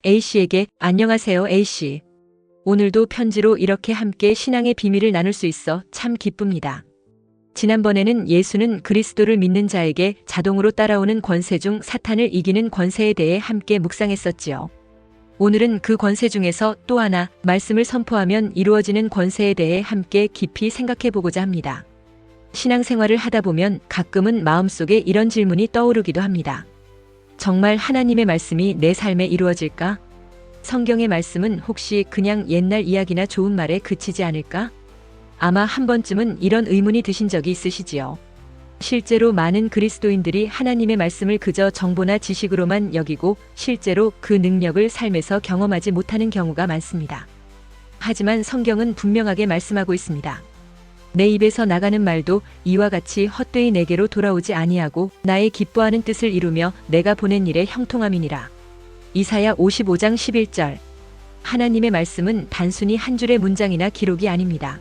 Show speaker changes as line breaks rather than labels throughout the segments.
A씨에게 안녕하세요 A씨. 오늘도 편지로 이렇게 함께 신앙의 비밀을 나눌 수 있어 참 기쁩니다. 지난번에는 예수는 그리스도를 믿는 자에게 자동으로 따라오는 권세 중 사탄을 이기는 권세에 대해 함께 묵상했었지요. 오늘은 그 권세 중에서 또 하나 말씀을 선포하면 이루어지는 권세에 대해 함께 깊이 생각해 보고자 합니다. 신앙생활을 하다 보면 가끔은 마음속에 이런 질문이 떠오르기도 합니다. 정말 하나님의 말씀이 내 삶에 이루어질까? 성경의 말씀은 혹시 그냥 옛날 이야기나 좋은 말에 그치지 않을까? 아마 한 번쯤은 이런 의문이 드신 적이 있으시지요. 실제로 많은 그리스도인들이 하나님의 말씀을 그저 정보나 지식으로만 여기고 실제로 그 능력을 삶에서 경험하지 못하는 경우가 많습니다. 하지만 성경은 분명하게 말씀하고 있습니다. 내 입에서 나가는 말도 이와 같이 헛되이 내게로 돌아오지 아니하고 나의 기뻐하는 뜻을 이루며 내가 보낸 일에 형통함이니라. 이사야 55장 11절. 하나님의 말씀은 단순히 한 줄의 문장이나 기록이 아닙니다.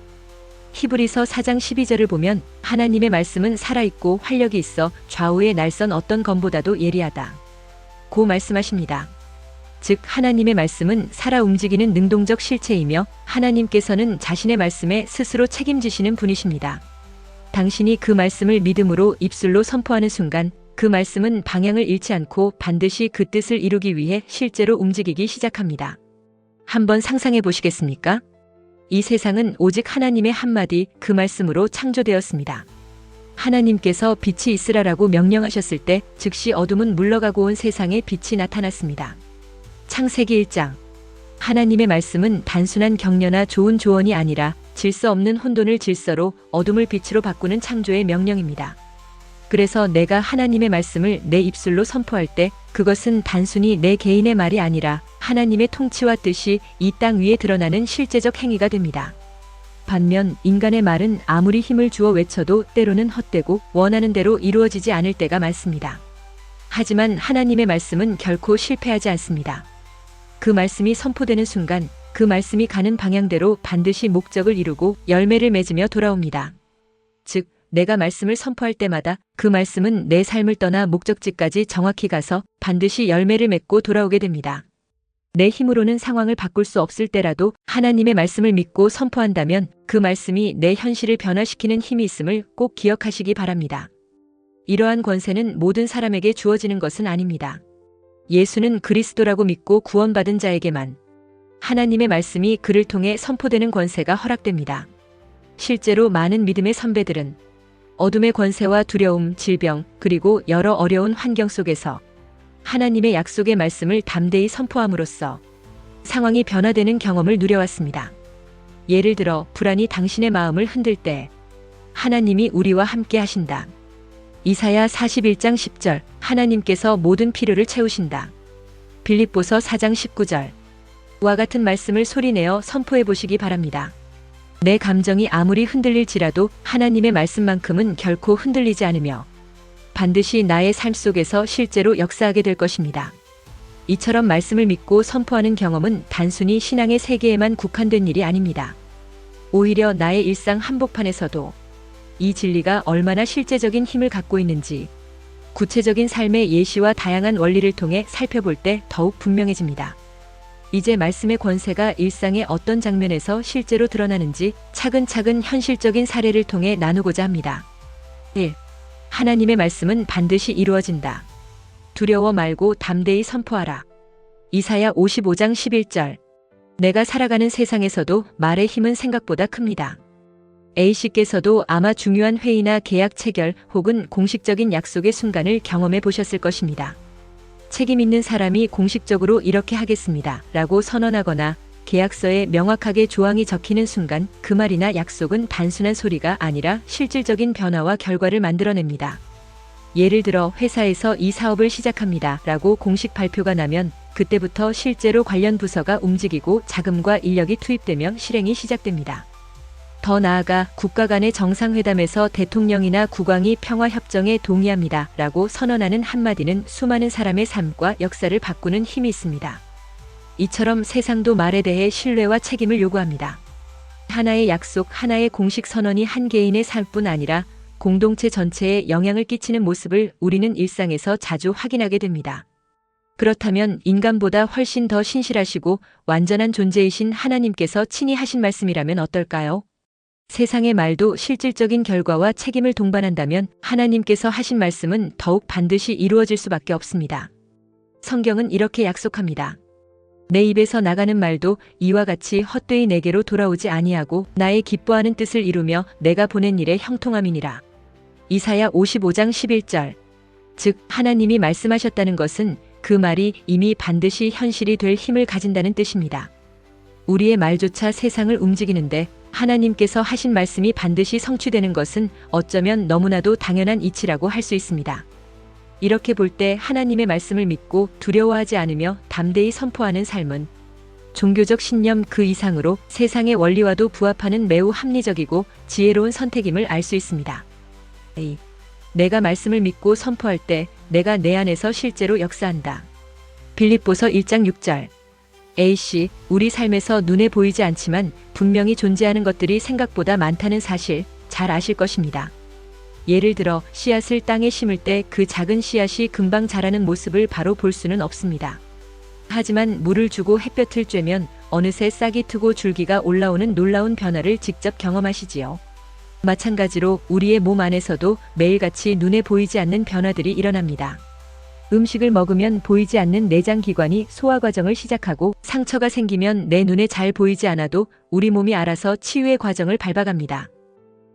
히브리서 4장 12절을 보면 하나님의 말씀은 살아있고 활력이 있어 좌우의 날선 어떤 검보다도 예리하다. 고 말씀하십니다. 즉 하나님의 말씀은 살아 움직이는 능동적 실체이며 하나님께서는 자신의 말씀에 스스로 책임지시는 분이십니다. 당신이 그 말씀을 믿음으로 입술로 선포하는 순간 그 말씀은 방향을 잃지 않고 반드시 그 뜻을 이루기 위해 실제로 움직이기 시작합니다. 한번 상상해 보시겠습니까? 이 세상은 오직 하나님의 한마디 그 말씀으로 창조되었습니다. 하나님께서 빛이 있으라라고 명령하셨을 때 즉시 어둠은 물러가고 온 세상에 빛이 나타났습니다. 창세기 1장. 하나님의 말씀은 단순한 격려나 좋은 조언이 아니라 질서 없는 혼돈을 질서로 어둠을 빛으로 바꾸는 창조의 명령입니다. 그래서 내가 하나님의 말씀을 내 입술로 선포할 때 그것은 단순히 내 개인의 말이 아니라 하나님의 통치와 뜻이 이 땅 위에 드러나는 실제적 행위가 됩니다. 반면 인간의 말은 아무리 힘을 주어 외쳐도 때로는 헛되고 원하는 대로 이루어지지 않을 때가 많습니다. 하지만 하나님의 말씀은 결코 실패하지 않습니다. 그 말씀이 선포되는 순간 그 말씀이 가는 방향대로 반드시 목적을 이루고 열매를 맺으며 돌아옵니다. 즉, 내가 말씀을 선포할 때마다 그 말씀은 내 삶을 떠나 목적지까지 정확히 가서 반드시 열매를 맺고 돌아오게 됩니다. 내 힘으로는 상황을 바꿀 수 없을 때라도 하나님의 말씀을 믿고 선포한다면 그 말씀이 내 현실을 변화시키는 힘이 있음을 꼭 기억하시기 바랍니다. 이러한 권세는 모든 사람에게 주어지는 것은 아닙니다. 예수는 그리스도라고 믿고 구원받은 자에게만 하나님의 말씀이 그를 통해 선포되는 권세가 허락됩니다. 실제로 많은 믿음의 선배들은 어둠의 권세와 두려움, 질병, 그리고 여러 어려운 환경 속에서 하나님의 약속의 말씀을 담대히 선포함으로써 상황이 변화되는 경험을 누려왔습니다. 예를 들어 불안이 당신의 마음을 흔들 때 하나님이 우리와 함께 하신다. 이사야 41장 10절. 하나님께서 모든 필요를 채우신다. 빌립보서 4장 19절. 와 같은 말씀을 소리내어 선포해 보시기 바랍니다. 내 감정이 아무리 흔들릴지라도 하나님의 말씀만큼은 결코 흔들리지 않으며 반드시 나의 삶 속에서 실제로 역사하게 될 것입니다. 이처럼 말씀을 믿고 선포하는 경험은 단순히 신앙의 세계에만 국한된 일이 아닙니다. 오히려 나의 일상 한복판에서도 이 진리가 얼마나 실제적인 힘을 갖고 있는지 구체적인 삶의 예시와 다양한 원리를 통해 살펴볼 때 더욱 분명해집니다. 이제 말씀의 권세가 일상의 어떤 장면에서 실제로 드러나는지 차근차근 현실적인 사례를 통해 나누고자 합니다. 1. 하나님의 말씀은 반드시 이루어진다. 두려워 말고 담대히 선포하라. 이사야 55장 11절. 내가 살아가는 세상에서도 말의 힘은 생각보다 큽니다. A씨께서도 아마 중요한 회의나 계약 체결 혹은 공식적인 약속의 순간을 경험해 보셨을 것입니다. 책임 있는 사람이 공식적으로 이렇게 하겠습니다 라고 선언하거나 계약서에 명확하게 조항이 적히는 순간 그 말이나 약속은 단순한 소리가 아니라 실질적인 변화와 결과를 만들어냅니다. 예를 들어 회사에서 이 사업을 시작합니다 라고 공식 발표가 나면 그때부터 실제로 관련 부서가 움직이고 자금과 인력이 투입되며 실행이 시작됩니다. 더 나아가 국가 간의 정상회담에서 대통령이나 국왕이 평화협정에 동의합니다 라고 선언하는 한마디는 수많은 사람의 삶과 역사를 바꾸는 힘이 있습니다. 이처럼 세상도 말에 대해 신뢰와 책임을 요구합니다. 하나의 약속, 하나의 공식 선언이 한 개인의 삶뿐 아니라 공동체 전체에 영향을 끼치는 모습을 우리는 일상에서 자주 확인하게 됩니다. 그렇다면 인간보다 훨씬 더 신실하시고 완전한 존재이신 하나님께서 친히 하신 말씀이라면 어떨까요? 세상의 말도 실질적인 결과와 책임을 동반한다면 하나님께서 하신 말씀은 더욱 반드시 이루어질 수밖에 없습니다. 성경은 이렇게 약속합니다. 내 입에서 나가는 말도 이와 같이 헛되이 내게로 돌아오지 아니하고 나의 기뻐하는 뜻을 이루며 내가 보낸 일에 형통함이니라. 이사야 55장 11절. 즉 하나님이 말씀하셨다는 것은 그 말이 이미 반드시 현실이 될 힘을 가진다는 뜻입니다. 우리의 말조차 세상을 움직이는데 하나님께서 하신 말씀이 반드시 성취되는 것은 어쩌면 너무나도 당연한 이치라고 할 수 있습니다. 이렇게 볼 때 하나님의 말씀을 믿고 두려워하지 않으며 담대히 선포하는 삶은 종교적 신념 그 이상으로 세상의 원리와도 부합하는 매우 합리적이고 지혜로운 선택임을 알 수 있습니다. 내가 말씀을 믿고 선포할 때 내가 내 안에서 실제로 역사한다. 빌립보서 1장 6절. A씨, 우리 삶에서 눈에 보이지 않지만 분명히 존재하는 것들이 생각보다 많다는 사실 잘 아실 것입니다. 예를 들어 씨앗을 땅에 심을 때 그 작은 씨앗이 금방 자라는 모습을 바로 볼 수는 없습니다. 하지만 물을 주고 햇볕을 쬐면 어느새 싹이 트고 줄기가 올라오는 놀라운 변화를 직접 경험하시지요. 마찬가지로 우리의 몸 안에서도 매일같이 눈에 보이지 않는 변화들이 일어납니다. 음식을 먹으면 보이지 않는 내장기관이 소화 과정을 시작하고 상처가 생기면 내 눈에 잘 보이지 않아도 우리 몸이 알아서 치유의 과정을 밟아갑니다.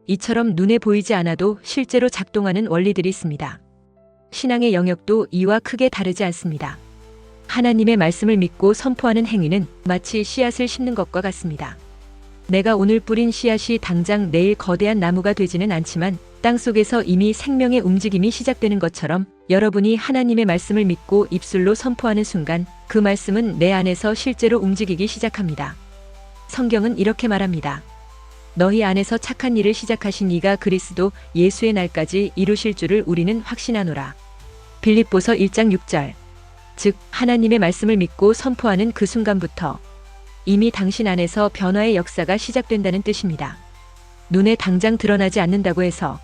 이처럼 눈에 보이지 않아도 실제로 작동하는 원리들이 있습니다. 신앙의 영역도 이와 크게 다르지 않습니다. 하나님의 말씀을 믿고 선포하는 행위는 마치 씨앗을 심는 것과 같습니다. 내가 오늘 뿌린 씨앗이 당장 내일 거대한 나무가 되지는 않지만 땅속에서 이미 생명의 움직임이 시작되는 것처럼 여러분이 하나님의 말씀을 믿고 입술로 선포하는 순간 그 말씀은 내 안에서 실제로 움직이기 시작합니다. 성경은 이렇게 말합니다. 너희 안에서 착한 일을 시작하신 이가 그리스도 예수의 날까지 이루실 줄을 우리는 확신하노라. 빌립보서 1장 6절. 즉 하나님의 말씀을 믿고 선포하는 그 순간부터 이미 당신 안에서 변화의 역사가 시작된다는 뜻입니다. 눈에 당장 드러나지 않는다고 해서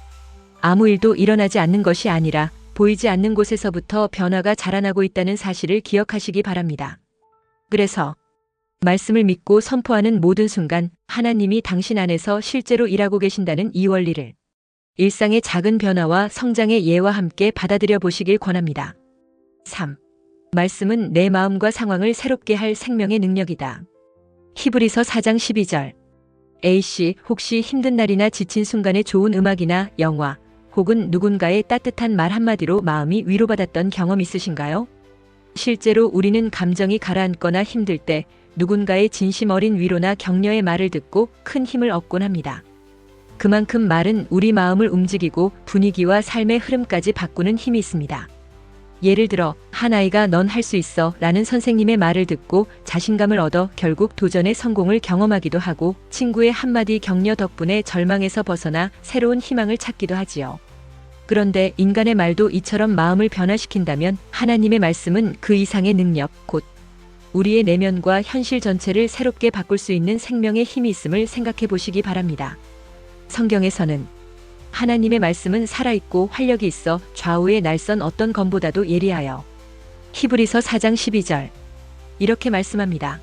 아무 일도 일어나지 않는 것이 아니라 보이지 않는 곳에서부터 변화가 자라나고 있다는 사실을 기억하시기 바랍니다. 그래서 말씀을 믿고 선포하는 모든 순간 하나님이 당신 안에서 실제로 일하고 계신다는 이 원리를 일상의 작은 변화와 성장의 예와 함께 받아들여 보시길 권합니다. 3. 말씀은 내 마음과 상황을 새롭게 할 생명의 능력이다. 히브리서 4장 12절. A씨, 혹시 힘든 날이나 지친 순간에 좋은 음악이나 영화 혹은 누군가의 따뜻한 말 한마디로 마음이 위로받았던 경험 있으신가요? 실제로 우리는 감정이 가라앉거나 힘들 때 누군가의 진심 어린 위로나 격려의 말을 듣고 큰 힘을 얻곤 합니다. 그만큼 말은 우리 마음을 움직이고 분위기와 삶의 흐름까지 바꾸는 힘이 있습니다. 예를 들어 한 아이가 넌 할 수 있어 라는 선생님의 말을 듣고 자신감을 얻어 결국 도전의 성공을 경험하기도 하고 친구의 한마디 격려 덕분에 절망에서 벗어나 새로운 희망을 찾기도 하지요. 그런데 인간의 말도 이처럼 마음을 변화시킨다면 하나님의 말씀은 그 이상의 능력, 곧 우리의 내면과 현실 전체를 새롭게 바꿀 수 있는 생명의 힘이 있음을 생각해 보시기 바랍니다. 성경에서는 하나님의 말씀은 살아있고 활력이 있어 좌우의 날선 어떤 검보다도 예리하여 히브리서 4장 12절 이렇게 말씀합니다.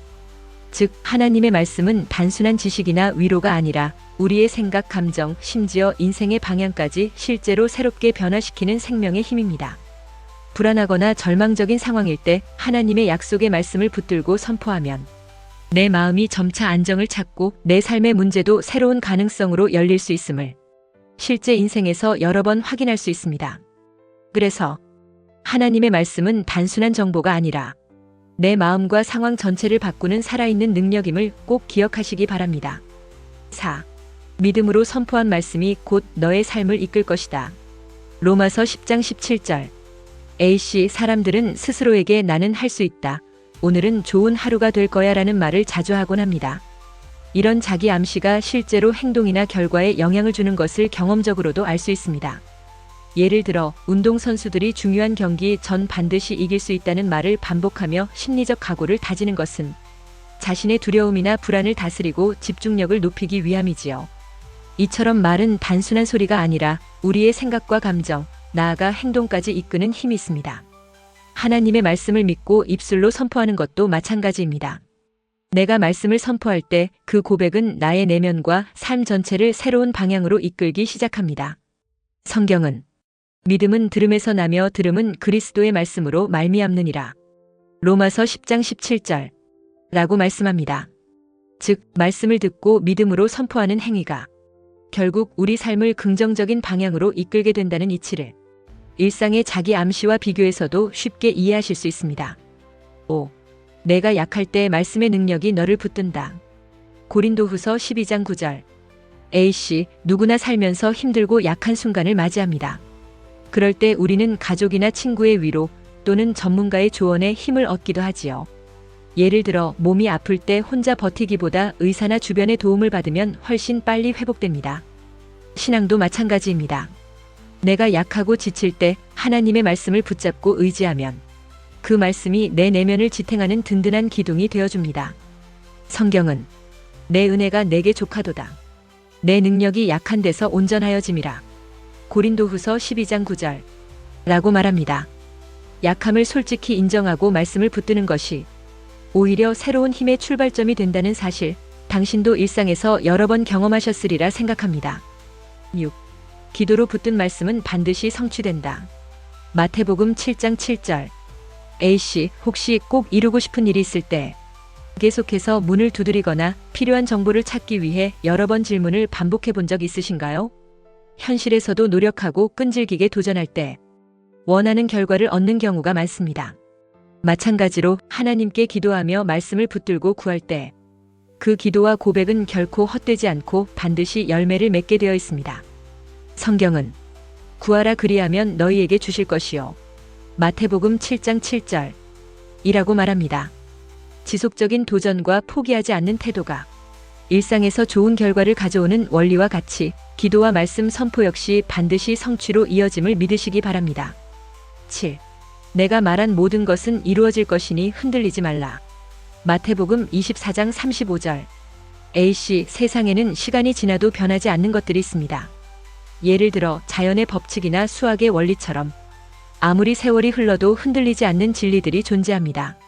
즉 하나님의 말씀은 단순한 지식이나 위로가 아니라 우리의 생각, 감정, 심지어 인생의 방향까지 실제로 새롭게 변화시키는 생명의 힘입니다. 불안하거나 절망적인 상황일 때 하나님의 약속의 말씀을 붙들고 선포하면 내 마음이 점차 안정을 찾고 내 삶의 문제도 새로운 가능성으로 열릴 수 있음을 실제 인생에서 여러 번 확인할 수 있습니다. 그래서 하나님의 말씀은 단순한 정보가 아니라 내 마음과 상황 전체를 바꾸는 살아있는 능력임을 꼭 기억하시기 바랍니다. 4. 믿음으로 선포한 말씀이 곧 너의 삶을 이끌 것이다. 로마서 10장 17절. A씨, 사람들은 스스로에게 나는 할 수 있다. 오늘은 좋은 하루가 될 거야 라는 말을 자주 하곤 합니다. 이런 자기 암시가 실제로 행동이나 결과에 영향을 주는 것을 경험적으로도 알 수 있습니다. 예를 들어 운동선수들이 중요한 경기 전 반드시 이길 수 있다는 말을 반복하며 심리적 각오를 다지는 것은 자신의 두려움이나 불안을 다스리고 집중력을 높이기 위함이지요. 이처럼 말은 단순한 소리가 아니라 우리의 생각과 감정, 나아가 행동까지 이끄는 힘이 있습니다. 하나님의 말씀을 믿고 입술로 선포하는 것도 마찬가지입니다. 내가 말씀을 선포할 때 그 고백은 나의 내면과 삶 전체를 새로운 방향으로 이끌기 시작합니다. 성경은 믿음은 들음에서 나며 들음은 그리스도의 말씀으로 말미암느니라. 로마서 10장 17절 라고 말씀합니다. 즉, 말씀을 듣고 믿음으로 선포하는 행위가 결국 우리 삶을 긍정적인 방향으로 이끌게 된다는 이치를 일상의 자기 암시와 비교해서도 쉽게 이해하실 수 있습니다. 5. 내가 약할 때 말씀의 능력이 너를 붙든다. 고린도후서 12장 9절. A씨, 누구나 살면서 힘들고 약한 순간을 맞이합니다. 그럴 때 우리는 가족이나 친구의 위로 또는 전문가의 조언에 힘을 얻기도 하지요. 예를 들어 몸이 아플 때 혼자 버티기보다 의사나 주변의 도움을 받으면 훨씬 빨리 회복됩니다. 신앙도 마찬가지입니다. 내가 약하고 지칠 때 하나님의 말씀을 붙잡고 의지하면 그 말씀이 내 내면을 지탱하는 든든한 기둥이 되어줍니다. 성경은 내 은혜가 내게 족하도다. 내 능력이 약한 데서 온전하여짐이라. 고린도후서 12장 9절 라고 말합니다. 약함을 솔직히 인정하고 말씀을 붙드는 것이 오히려 새로운 힘의 출발점이 된다는 사실, 당신도 일상에서 여러 번 경험하셨으리라 생각합니다. 6. 기도로 붙든 말씀은 반드시 성취된다. 마태복음 7장 7절. A씨, 혹시 꼭 이루고 싶은 일이 있을 때 계속해서 문을 두드리거나 필요한 정보를 찾기 위해 여러 번 질문을 반복해 본 적 있으신가요? 현실에서도 노력하고 끈질기게 도전할 때 원하는 결과를 얻는 경우가 많습니다. 마찬가지로 하나님께 기도하며 말씀을 붙들고 구할 때 그 기도와 고백은 결코 헛되지 않고 반드시 열매를 맺게 되어 있습니다. 성경은 구하라 그리하면 너희에게 주실 것이요. 마태복음 7장 7절 이라고 말합니다. 지속적인 도전과 포기하지 않는 태도가 일상에서 좋은 결과를 가져오는 원리와 같이 기도와 말씀 선포 역시 반드시 성취로 이어짐을 믿으시기 바랍니다. 7. 내가 말한 모든 것은 이루어질 것이니 흔들리지 말라. 마태복음 24장 35절. A씨, 세상에는 시간이 지나도 변하지 않는 것들이 있습니다. 예를 들어 자연의 법칙이나 수학의 원리처럼 아무리 세월이 흘러도 흔들리지 않는 진리들이 존재합니다.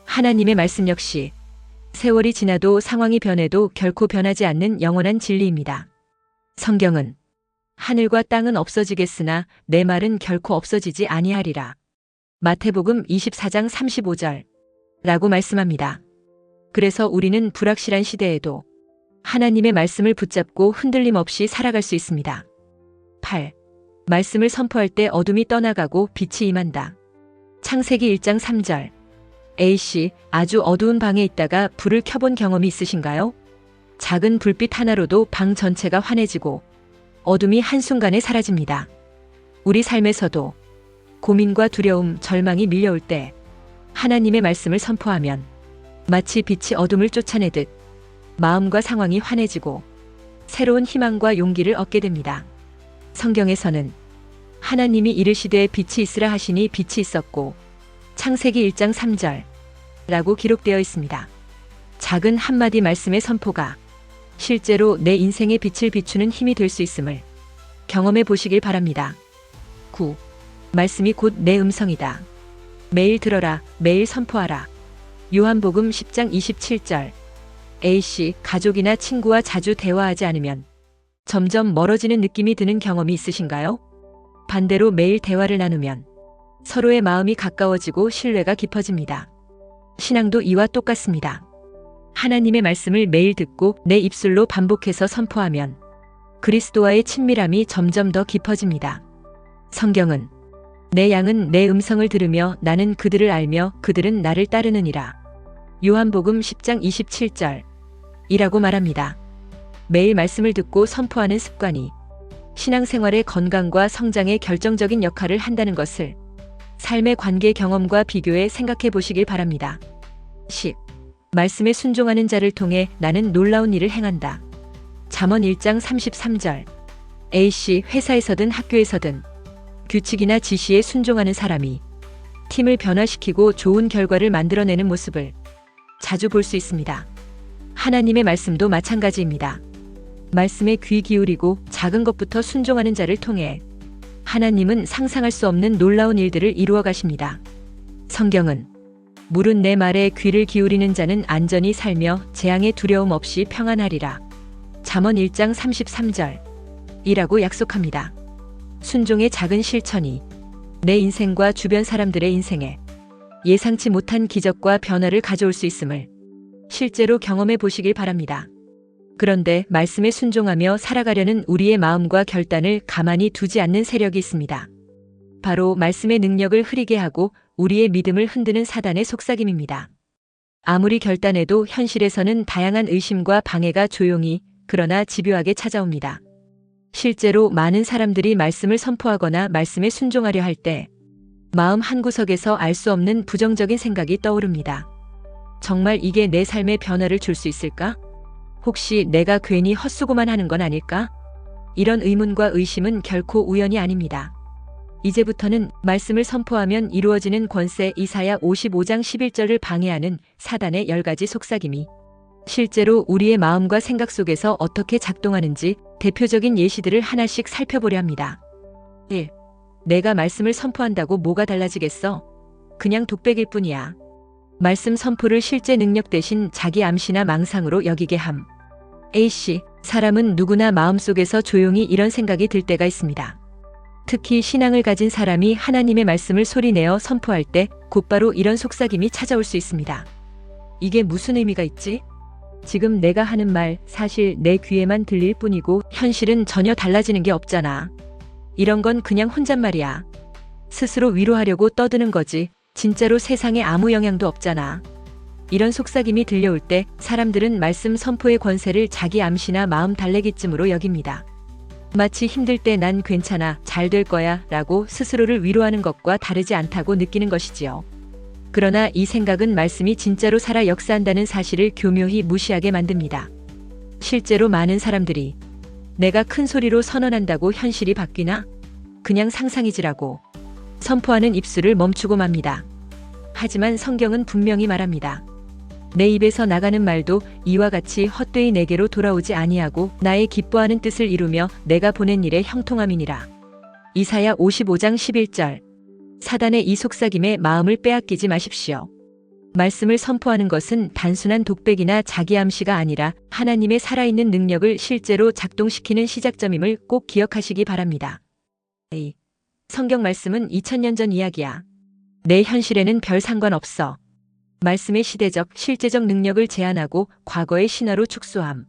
하나님의 말씀 역시 세월이 지나도 상황이 변해도 결코 변하지 않는 영원한 진리입니다. 성경은 하늘과 땅은 없어지겠으나 내 말은 결코 없어지지 아니하리라. 마태복음 24장 35절 라고 말씀합니다. 그래서 우리는 불확실한 시대에도 하나님의 말씀을 붙잡고 흔들림 없이 살아갈 수 있습니다. 8. 말씀을 선포할 때 어둠이 떠나가고 빛이 임한다. 창세기 1장 3절. A씨, 아주 어두운 방에 있다가 불을 켜본 경험이 있으신가요? 작은 불빛 하나로도 방 전체가 환해지고 어둠이 한순간에 사라집니다. 우리 삶에서도 고민과 두려움, 절망이 밀려올 때 하나님의 말씀을 선포하면 마치 빛이 어둠을 쫓아내듯 마음과 상황이 환해지고 새로운 희망과 용기를 얻게 됩니다. 성경에서는 하나님이 이르시되 빛이 있으라 하시니 빛이 있었고 창세기 1장 3절 라고 기록되어 있습니다. 작은 한마디 말씀의 선포가 실제로 내 인생의 빛을 비추는 힘이 될 수 있음을 경험해 보시길 바랍니다. 9. 말씀이 곧 내 음성이다. 매일 들어라, 매일 선포하라. 요한복음 10장 27절. A씨, 가족이나 친구와 자주 대화하지 않으면 점점 멀어지는 느낌이 드는 경험이 있으신가요? 반대로 매일 대화를 나누면 서로의 마음이 가까워지고 신뢰가 깊어집니다. 신앙도 이와 똑같습니다. 하나님의 말씀을 매일 듣고 내 입술로 반복해서 선포하면 그리스도와의 친밀함이 점점 더 깊어집니다. 성경은 내 양은 내 음성을 들으며 나는 그들을 알며 그들은 나를 따르느니라. 요한복음 10장 27절 이라고 말합니다. 매일 말씀을 듣고 선포하는 습관이 신앙생활의 건강과 성장에 결정적인 역할을 한다는 것을 삶의 관계 경험과 비교해 생각해 보시길 바랍니다. 10. 말씀에 순종하는 자를 통해 나는 놀라운 일을 행한다. 잠언 1장 33절. A씨, 회사에서든 학교에서든 규칙이나 지시에 순종하는 사람이 팀을 변화시키고 좋은 결과를 만들어내는 모습을 자주 볼 수 있습니다. 하나님의 말씀도 마찬가지입니다. 말씀에 귀 기울이고 작은 것부터 순종하는 자를 통해 하나님은 상상할 수 없는 놀라운 일들을 이루어 가십니다. 성경은 물은 내 말에 귀를 기울이는 자는 안전히 살며 재앙의 두려움 없이 평안하리라. 잠언 1장 33절 이라고 약속합니다. 순종의 작은 실천이 내 인생과 주변 사람들의 인생에 예상치 못한 기적과 변화를 가져올 수 있음을 실제로 경험해 보시길 바랍니다. 그런데 말씀에 순종하며 살아가려는 우리의 마음과 결단을 가만히 두지 않는 세력이 있습니다. 바로 말씀의 능력을 흐리게 하고 우리의 믿음을 흔드는 사단의 속삭임입니다. 아무리 결단해도 현실에서는 다양한 의심과 방해가 조용히 그러나 집요하게 찾아옵니다. 실제로 많은 사람들이 말씀을 선포하거나 말씀에 순종하려 할 때 마음 한구석에서 알 수 없는 부정적인 생각이 떠오릅니다. 정말 이게 내 삶에 변화를 줄 수 있을까? 혹시 내가 괜히 헛수고만 하는 건 아닐까? 이런 의문과 의심은 결코 우연이 아닙니다. 이제부터는 말씀을 선포하면 이루어지는 권세 이사야 55장 11절을 방해하는 사단의 10가지 속삭임이 실제로 우리의 마음과 생각 속에서 어떻게 작동하는지 대표적인 예시들을 하나씩 살펴보려 합니다. 1. 내가 말씀을 선포한다고 뭐가 달라지겠어? 그냥 독백일 뿐이야. 말씀 선포를 실제 능력 대신 자기 암시나 망상으로 여기게 함. A씨, 사람은 누구나 마음속에서 조용히 이런 생각이 들 때가 있습니다. 특히 신앙을 가진 사람이 하나님의 말씀을 소리내어 선포할 때 곧바로 이런 속삭임이 찾아올 수 있습니다. 이게 무슨 의미가 있지? 지금 내가 하는 말 사실 내 귀에만 들릴 뿐이고 현실은 전혀 달라지는 게 없잖아. 이런 건 그냥 혼잣말이야. 스스로 위로하려고 떠드는 거지 진짜로 세상에 아무 영향도 없잖아. 이런 속삭임이 들려올 때 사람들은 말씀 선포의 권세를 자기 암시나 마음 달래기쯤으로 여깁니다. 마치 힘들 때 난 괜찮아, 잘 될 거야 라고 스스로를 위로하는 것과 다르지 않다고 느끼는 것이지요. 그러나 이 생각은 말씀이 진짜로 살아 역사한다는 사실을 교묘히 무시하게 만듭니다. 실제로 많은 사람들이 내가 큰 소리로 선언한다고 현실이 바뀌나? 그냥 상상이지라고 선포하는 입술을 멈추고 맙니다. 하지만 성경은 분명히 말합니다. 내 입에서 나가는 말도 이와 같이 헛되이 내게로 돌아오지 아니하고 나의 기뻐하는 뜻을 이루며 내가 보낸 일에 형통함이니라. 이사야 55장 11절. 사단의 이 속삭임에 마음을 빼앗기지 마십시오. 말씀을 선포하는 것은 단순한 독백이나 자기 암시가 아니라 하나님의 살아있는 능력을 실제로 작동시키는 시작점임을 꼭 기억하시기 바랍니다. 성경 말씀은 2000년 전 이야기야. 내 현실에는 별 상관없어. 말씀의 시대적, 실제적 능력을 제한하고 과거의 신화로 축소함.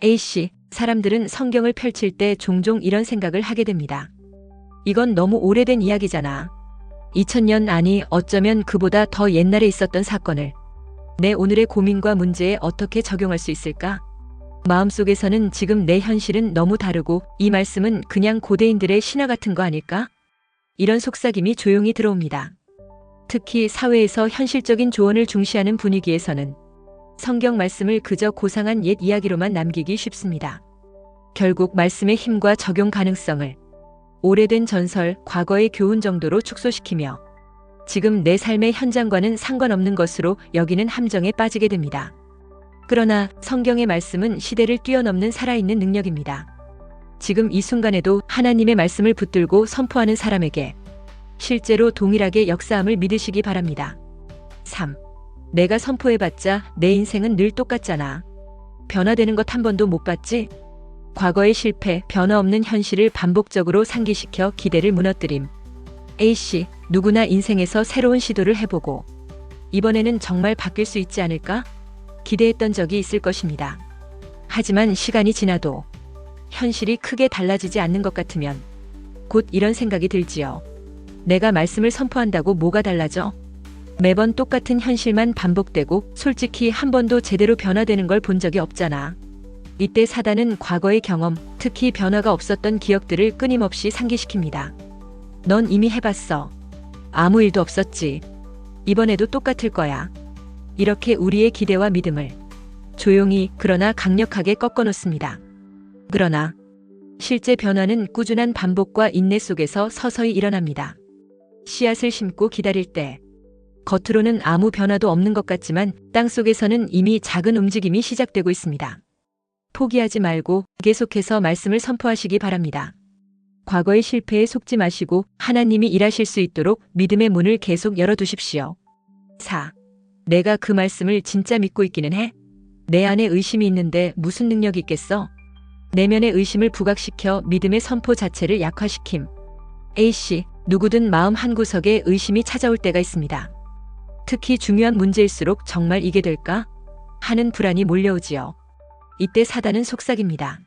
A씨, 사람들은 성경을 펼칠 때 종종 이런 생각을 하게 됩니다. 이건 너무 오래된 이야기잖아. 2000년 아니 어쩌면 그보다 더 옛날에 있었던 사건을 내 오늘의 고민과 문제에 어떻게 적용할 수 있을까? 마음속에서는 지금 내 현실은 너무 다르고 이 말씀은 그냥 고대인들의 신화 같은 거 아닐까? 이런 속삭임이 조용히 들어옵니다. 특히 사회에서 현실적인 조언을 중시하는 분위기에서는 성경 말씀을 그저 고상한 옛 이야기로만 남기기 쉽습니다. 결국 말씀의 힘과 적용 가능성을 오래된 전설, 과거의 교훈 정도로 축소시키며 지금 내 삶의 현장과는 상관없는 것으로 여기는 함정에 빠지게 됩니다. 그러나 성경의 말씀은 시대를 뛰어넘는 살아있는 능력입니다. 지금 이 순간에도 하나님의 말씀을 붙들고 선포하는 사람에게 실제로 동일하게 역사함을 믿으시기 바랍니다. 3. 내가 선포해봤자 내 인생은 늘 똑같잖아. 변화되는 것 한 번도 못 봤지? 과거의 실패, 변화 없는 현실을 반복적으로 상기시켜 기대를 무너뜨림. A씨, 누구나 인생에서 새로운 시도를 해보고 이번에는 정말 바뀔 수 있지 않을까? 기대했던 적이 있을 것입니다. 하지만 시간이 지나도 현실이 크게 달라지지 않는 것 같으면 곧 이런 생각이 들지요. 내가 말씀을 선포한다고 뭐가 달라져? 매번 똑같은 현실만 반복되고 솔직히 한 번도 제대로 변화되는 걸 본 적이 없잖아. 이때 사단은 과거의 경험, 특히 변화가 없었던 기억들을 끊임없이 상기시킵니다. 넌 이미 해봤어. 아무 일도 없었지. 이번에도 똑같을 거야. 이렇게 우리의 기대와 믿음을 조용히 그러나 강력하게 꺾어놓습니다. 그러나 실제 변화는 꾸준한 반복과 인내 속에서 서서히 일어납니다. 씨앗을 심고 기다릴 때 겉으로는 아무 변화도 없는 것 같지만 땅속에서는 이미 작은 움직임이 시작되고 있습니다. 포기하지 말고 계속해서 말씀을 선포하시기 바랍니다. 과거의 실패에 속지 마시고 하나님이 일하실 수 있도록 믿음의 문을 계속 열어두십시오. 4. 내가 그 말씀을 진짜 믿고 있기는 해? 내 안에 의심이 있는데 무슨 능력이 있겠어? 내면의 의심을 부각시켜 믿음의 선포 자체를 약화시킴. A씨, 누구든 마음 한구석에 의심이 찾아올 때가 있습니다. 특히 중요한 문제일수록 정말 이게 될까? 하는 불안이 몰려오지요. 이때 사단은 속삭입니다.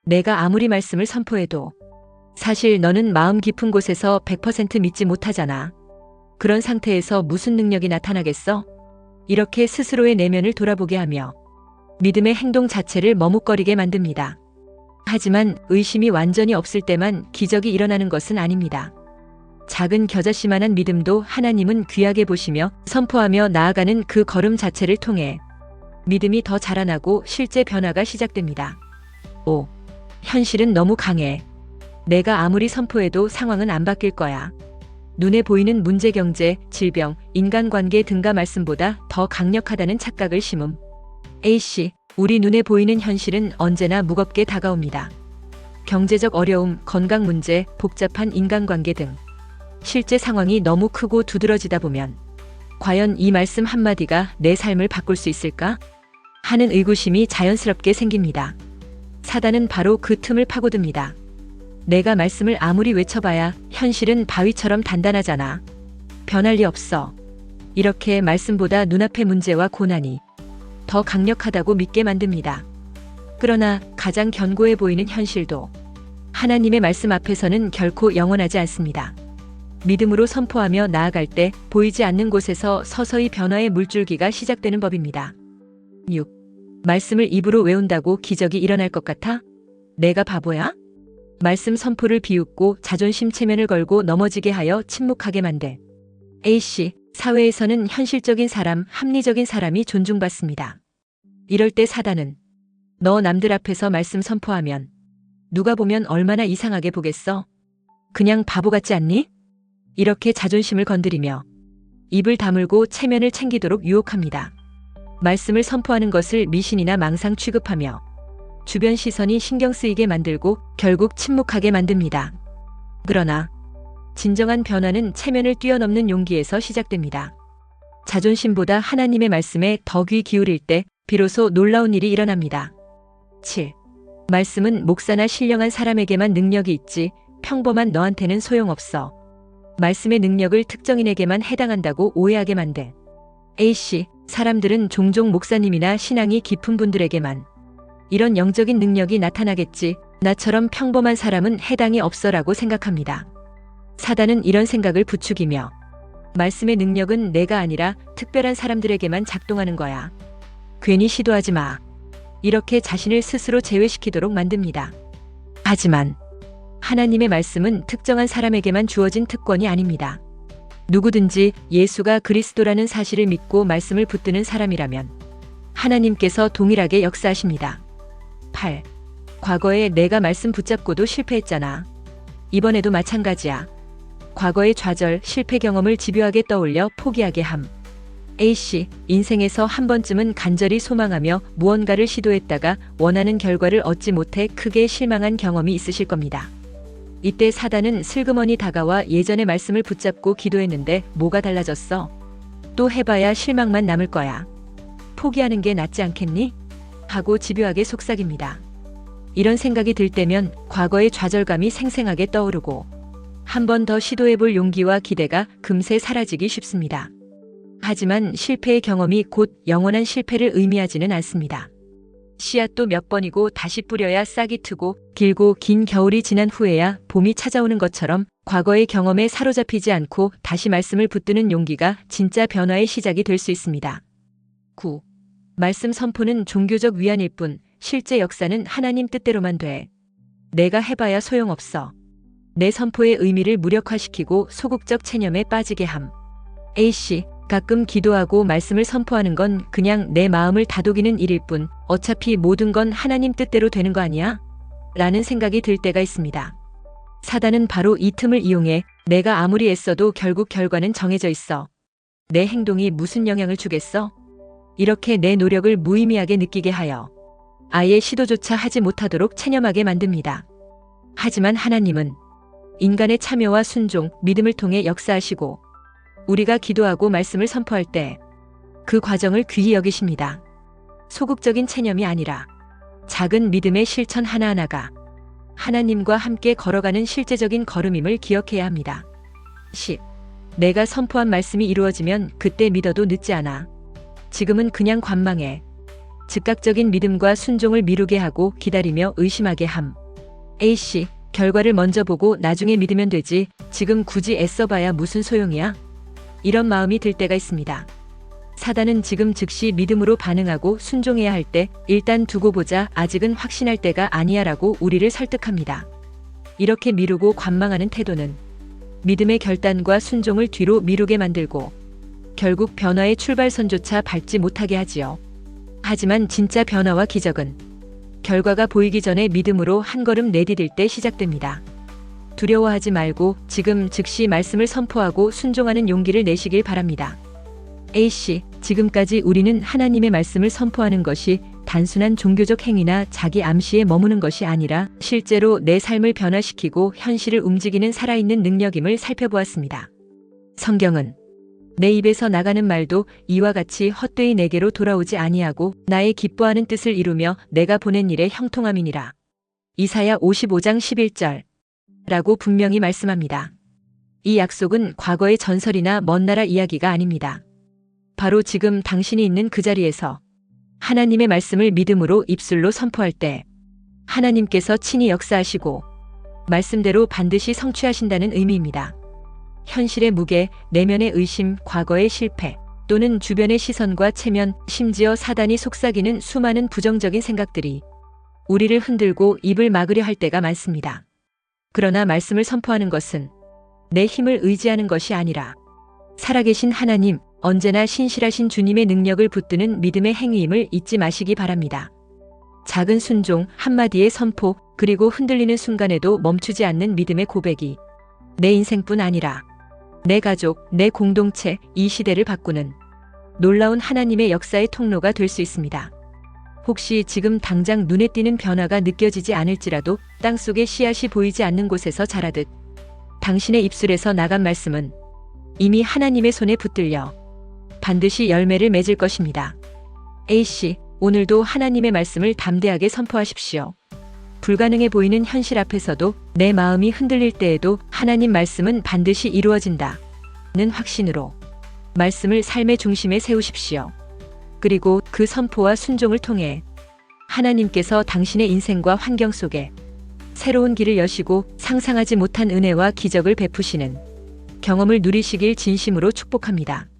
내가 아무리 말씀을 선포해도 사실 너는 마음 깊은 곳에서 100% 믿지 못하잖아. 그런 상태에서 무슨 능력이 나타나겠어? 이렇게 스스로의 내면을 돌아보게 하며 믿음의 행동 자체를 머뭇거리게 만듭니다. 하지만 의심이 완전히 없을 때만 기적이 일어나는 것은 아닙니다. 작은 겨자씨만한 믿음도 하나님은 귀하게 보시며 선포하며 나아가는 그 걸음 자체를 통해 믿음이 더 자라나고 실제 변화가 시작됩니다. 5. 현실은 너무 강해. 내가 아무리 선포해도 상황은 안 바뀔 거야. 눈에 보이는 문제, 경제, 질병, 인간관계 등과 말씀보다 더 강력하다는 착각을 심음. A씨, 우리 눈에 보이는 현실은 언제나 무겁게 다가옵니다. 경제적 어려움, 건강 문제, 복잡한 인간관계 등 실제 상황이 너무 크고 두드러지다 보면 과연 이 말씀 한마디가 내 삶을 바꿀 수 있을까? 하는 의구심이 자연스럽게 생깁니다. 사단은 바로 그 틈을 파고듭니다. 내가 말씀을 아무리 외쳐봐야 현실은 바위처럼 단단하잖아. 변할 리 없어. 이렇게 말씀보다 눈앞의 문제와 고난이 더 강력하다고 믿게 만듭니다. 그러나 가장 견고해 보이는 현실도 하나님의 말씀 앞에서는 결코 영원하지 않습니다. 믿음으로 선포하며 나아갈 때 보이지 않는 곳에서 서서히 변화의 물줄기가 시작되는 법입니다. 6. 말씀을 입으로 외운다고 기적이 일어날 것 같아? 내가 바보야? 말씀 선포를 비웃고 자존심 체면을 걸고 넘어지게 하여 침묵하게 만들. A씨, 사회에서는 현실적인 사람, 합리적인 사람이 존중받습니다. 이럴 때 사단은 너 남들 앞에서 말씀 선포하면 누가 보면 얼마나 이상하게 보겠어? 그냥 바보 같지 않니? 이렇게 자존심을 건드리며 입을 다물고 체면을 챙기도록 유혹합니다. 말씀을 선포하는 것을 미신이나 망상 취급하며 주변 시선이 신경 쓰이게 만들고 결국 침묵하게 만듭니다. 그러나 진정한 변화는 체면을 뛰어넘는 용기에서 시작됩니다. 자존심보다 하나님의 말씀에 더 귀 기울일 때 비로소 놀라운 일이 일어납니다. 7. 말씀은 목사나 신령한 사람에게만 능력이 있지 평범한 너한테는 소용없어. 말씀의 능력을 특정인에게만 해당한다고 오해하게 만들. A씨, 사람들은 종종 목사님이나 신앙이 깊은 분들에게만 이런 영적인 능력이 나타나겠지, 나처럼 평범한 사람은 해당이 없어라고 생각합니다. 사단은 이런 생각을 부추기며 말씀의 능력은 내가 아니라 특별한 사람들에게만 작동하는 거야. 괜히 시도하지 마. 이렇게 자신을 스스로 제외시키도록 만듭니다. 하지만 하나님의 말씀은 특정한 사람에게만 주어진 특권이 아닙니다. 누구든지 예수가 그리스도라는 사실을 믿고 말씀을 붙드는 사람이라면 하나님께서 동일하게 역사하십니다. 8. 과거에 내가 말씀 붙잡고도 실패했잖아. 이번에도 마찬가지야. 과거의 좌절, 실패 경험을 집요하게 떠올려 포기하게 함. A씨, 인생에서 한 번쯤은 간절히 소망하며 무언가를 시도했다가 원하는 결과를 얻지 못해 크게 실망한 경험이 있으실 겁니다. 이때 사단은 슬그머니 다가와 예전의 말씀을 붙잡고 기도했는데 뭐가 달라졌어? 또 해봐야 실망만 남을 거야. 포기하는 게 낫지 않겠니? 하고 집요하게 속삭입니다. 이런 생각이 들 때면 과거의 좌절감이 생생하게 떠오르고 한 번 더 시도해볼 용기와 기대가 금세 사라지기 쉽습니다. 하지만 실패의 경험이 곧 영원한 실패를 의미하지는 않습니다. 씨앗도 몇 번이고 다시 뿌려야 싹이 트고 길고 긴 겨울이 지난 후에야 봄이 찾아오는 것처럼 과거의 경험에 사로잡히지 않고 다시 말씀을 붙드는 용기가 진짜 변화의 시작이 될 수 있습니다. 9. 말씀 선포는 종교적 위안일 뿐 실제 역사는 하나님 뜻대로만 돼. 내가 해봐야 소용없어. 내 선포의 의미를 무력화시키고 소극적 체념에 빠지게 함. A씨, 가끔 기도하고 말씀을 선포하는 건 그냥 내 마음을 다독이는 일일 뿐 어차피 모든 건 하나님 뜻대로 되는 거 아니야? 라는 생각이 들 때가 있습니다. 사단은 바로 이 틈을 이용해 내가 아무리 애써도 결국 결과는 정해져 있어. 내 행동이 무슨 영향을 주겠어? 이렇게 내 노력을 무의미하게 느끼게 하여 아예 시도조차 하지 못하도록 체념하게 만듭니다. 하지만 하나님은 인간의 참여와 순종, 믿음을 통해 역사하시고 우리가 기도하고 말씀을 선포할 때 그 과정을 귀히 여기십니다. 소극적인 체념이 아니라 작은 믿음의 실천 하나하나가 하나님과 함께 걸어가는 실제적인 걸음임을 기억해야 합니다. 10. 내가 선포한 말씀이 이루어지면 그때 믿어도 늦지 않아. 지금은 그냥 관망해. 즉각적인 믿음과 순종을 미루게 하고 기다리며 의심하게 함. A씨, 결과를 먼저 보고 나중에 믿으면 되지. 지금 굳이 애써봐야 무슨 소용이야? 이런 마음이 들 때가 있습니다. 사단은 지금 즉시 믿음으로 반응하고 순종해야 할 때 일단 두고 보자, 아직은 확신할 때가 아니야 라고 우리를 설득합니다. 이렇게 미루고 관망하는 태도는 믿음의 결단과 순종을 뒤로 미루게 만들고 결국 변화의 출발선조차 밟지 못하게 하지요. 하지만 진짜 변화와 기적은 결과가 보이기 전에 믿음으로 한 걸음 내디딜 때 시작됩니다. 두려워하지 말고 지금 즉시 말씀을 선포하고 순종하는 용기를 내시길 바랍니다. A씨, 지금까지 우리는 하나님의 말씀을 선포하는 것이 단순한 종교적 행위나 자기 암시에 머무는 것이 아니라 실제로 내 삶을 변화시키고 현실을 움직이는 살아있는 능력임을 살펴보았습니다. 성경은 내 입에서 나가는 말도 이와 같이 헛되이 내게로 돌아오지 아니하고 나의 기뻐하는 뜻을 이루며 내가 보낸 일에 형통함이니라. 이사야 55장 11절 라고 분명히 말씀합니다. 이 약속은 과거의 전설이나 먼 나라 이야기가 아닙니다. 바로 지금 당신이 있는 그 자리에서 하나님의 말씀을 믿음으로 입술로 선포할 때 하나님께서 친히 역사하시고 말씀대로 반드시 성취하신다는 의미입니다. 현실의 무게, 내면의 의심, 과거의 실패, 또는 주변의 시선과 체면, 심지어 사단이 속삭이는 수많은 부정적인 생각들이 우리를 흔들고 입을 막으려 할 때가 많습니다. 그러나 말씀을 선포하는 것은 내 힘을 의지하는 것이 아니라 살아계신 하나님, 언제나 신실하신 주님의 능력을 붙드는 믿음의 행위임을 잊지 마시기 바랍니다. 작은 순종, 한마디의 선포, 그리고 흔들리는 순간에도 멈추지 않는 믿음의 고백이 내 인생뿐 아니라 내 가족, 내 공동체, 이 시대를 바꾸는 놀라운 하나님의 역사의 통로가 될 수 있습니다. 혹시 지금 당장 눈에 띄는 변화가 느껴지지 않을지라도 땅속에 씨앗이 보이지 않는 곳에서 자라듯 당신의 입술에서 나간 말씀은 이미 하나님의 손에 붙들려 반드시 열매를 맺을 것입니다. A씨, 오늘도 하나님의 말씀을 담대하게 선포하십시오. 불가능해 보이는 현실 앞에서도 내 마음이 흔들릴 때에도 하나님 말씀은 반드시 이루어진다 는 확신으로 말씀을 삶의 중심에 세우십시오. 그리고 그 선포와 순종을 통해 하나님께서 당신의 인생과 환경 속에 새로운 길을 여시고 상상하지 못한 은혜와 기적을 베푸시는 경험을 누리시길 진심으로 축복합니다.